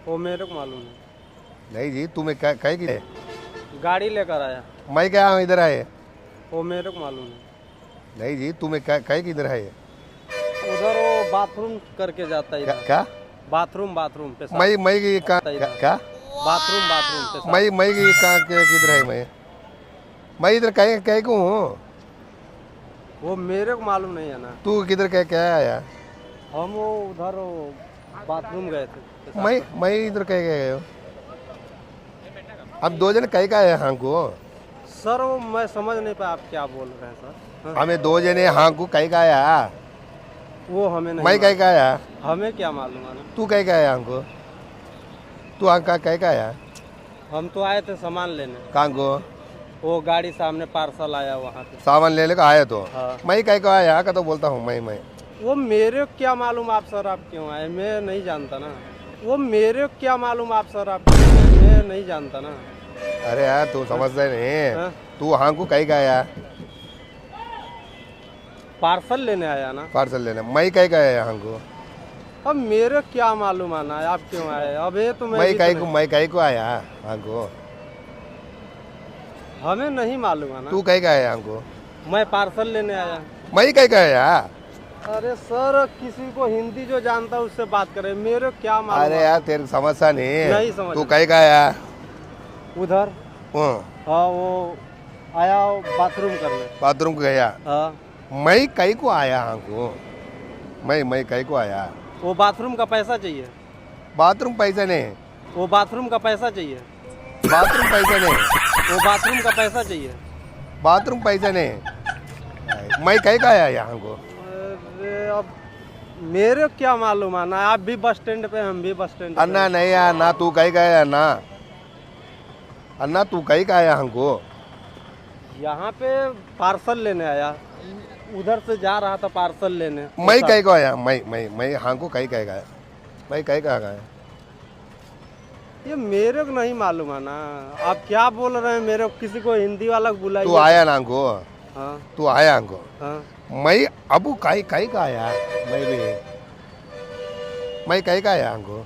वो मेरे को मालूम नहीं जी, तुम्हें कहीं की नहीं, गाड़ी लेकर आया। मैं क्या हूँ इधर आए? वो मेरे को मालूम नहीं जी, तुम्हें कहीं की इधर आए? है। उधर वो बाथरूम करके जाता है इधर। क्या? बाथरूम पेशाब। मैं की जाता है इधर। क्या? बाथरूम पेशाब। मैं की कहाँ किधर है? मैं इधर कहीं कहीं को हूँ। वो मेरे को मालूम नहीं है ना। तू किधर क्या आया? हम वो उधर वो बाथरूम गए थे पेशाब मैं इधर कहीं गए हो? हम दो जन कहीं का आए हाँ को? सर वो मैं समझ नहीं पाया आप क्या बोल रहे हैं सर। हाँ? हमें दो जने हाँ को कहीं का आया? वो हमें नहीं मैं कहीं का आया? मालूम। हमें क्या मालूम है ना। तू कहीं का आया हमको? तू हाँ का कहीं का आया? हम तो आए थे सामान लेने। कहाँ को? वो गाड़ी सामने पार्सल आया वहाँ पे। सामान लेने का आया तो? हाँ। मैं कहीं का आया का तो बोलता हूँ मैं। वो मेरे को क्या मालूम आप सर आप क्यों आए, मैं नहीं जानता ना। वो मेरे को क्या मालूम आप सर आप क्यों आए, मैं नहीं जानता ना। अरे यार तू समझता नहीं। हाँ? तू हाँ को कहीं का आया? पार्सल लेने आया ना। पार्सल लेने मैं कहीं का आया हाँ को? अब मेरे को क्या मालूम आना आप क्यों आए, अब ये तो मैं कहीं को आया हाँ को? हमें नहीं मालूम है ना। तू कहीं का आया हाँ को? मैं पार्सल लेने आया। मैं कहीं का आया? अरे सर किसी को हिंदी जो जानता है उससे बात करे, मेरे को क्या मालूम। अरे यार तेरे समझता नहीं। नहीं समझ। तू कहीं का आया? उधर हाँ वो आया बाथरूम करने। बाथरूम को गया? हाँ मैं कहीं को आया हाँ को? मैं कहीं को आया? वो बाथरूम का पैसा चाहिए। बाथरूम पैसा नहीं। वो बाथरूम का पैसा चाहिए। बाथरूम पैसा नहीं। वो बाथरूम का पैसा चाहिए। बाथरूम पैसा नहीं। मैं कहीं का आया यहाँ को? अरे अब मेरे को क्या मालूम है ना, आप भी बस स्टैंड पे हम भी बस स्टैंड पे। अन्ना नहीं आया ना, तू कहीं का आया ना? अन्ना तू कहीं का आया हमको? यहाँ पे पार्सल लेने आया, उधर से जा रहा था पार्सल लेने। मैं कहीं को आया? मैं हाँ को कहीं कहीं का आया? मैं कहीं का आया? ये मेरे को नहीं मालूम है ना, आप क्या बोल रहे हैं, मेरे को किसी को हिंदी वाला बुलाइए। तू आया ना हमको? हाँ तू आया हमको? हाँ। मैं अबू कहीं कहीं का आया? मैं कहीं का आया हमको?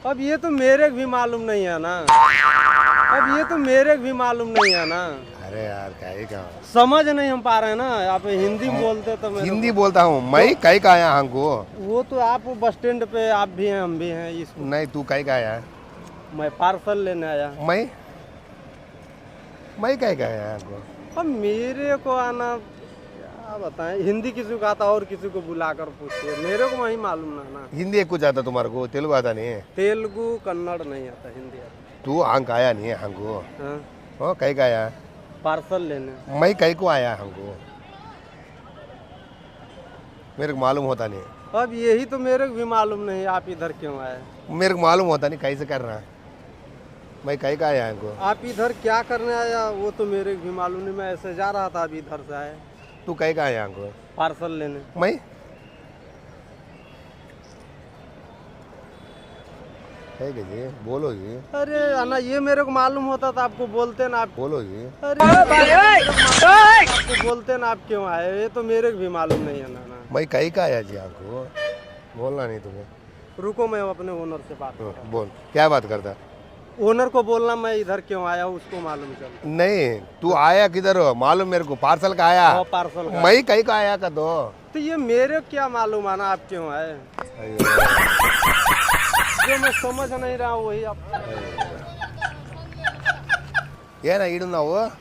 अब ये तो मेरे को भी मालूम नहीं है ना। अब ये तो मेरे को भी मालूम नहीं है ना। अरे यार कहीं का समझ नहीं हम पा रहे हैं ना, आप हिंदी बोलते तो मेरे हिंदी बोलता हूँ। मैं कहीं का आया हमको? वो तो आप बस स्टैंड पे आप भी हैं हम भी हैं इसको। नहीं तू कहीं का आया? मैं पार्सल लेने आया। मैं कहीं का आया हमको? अब मेरे को आना क्या बताएं, हिंदी किसी को आता और किसी को बुलाकर पूछिए, मेरे को वही मालूम ना। हिंदी कुछ आता तुम्हारे को? तेलुगु आता नहीं? तेलुगु कन्नड़ नहीं आता, हिंदी आता। तू आंक आया नहीं है हमको? हाँ? हो कहीं का आया? पार्सल लेने। मैं कहीं को आया हमको? मेरे को मालूम होता नहीं। अब यही तो मेरे को भी मालूम नहीं आप इधर क्यों आए। मेरे को मालूम होता नहीं कैसे कर रहा है। मैं कहीं का आया हमको? आप इधर क्या करने आया वो तो मेरे को भी मालूम नहीं, मैं ऐसे जा रहा था अभी इधर से आए। तू कहीं का आया हमको? पार्सल लेने। मैं है कि जी? बोलो जी। अरे अन्ना ये मेरे को मालूम होता तो आपको बोलते ना, आप बोलो जी। अरे आपको बोलते ना आप क्यों आए, ये तो मेरे को भी मालूम नहीं है ना। मैं कहीं का आया जी आपको? बोलना नहीं तुम्हें। रुको मैं अपने ओनर से बात कर रहा बोल क्या बात करता? हूँ। ओनर को बोलना मैं इधर क्यों आया उसको मालूम चल। नहीं तू आया किधर हो मालूम मेरे को? पार्सल का आया? पार्सल का। मैं कहीं का आया का दो? तो ये मेरे को क्या मालूम है ना आप क्यों आए, जो मैं समझ नहीं रहा हूँ वही आप। ಏನ ಇಡು ನಾವು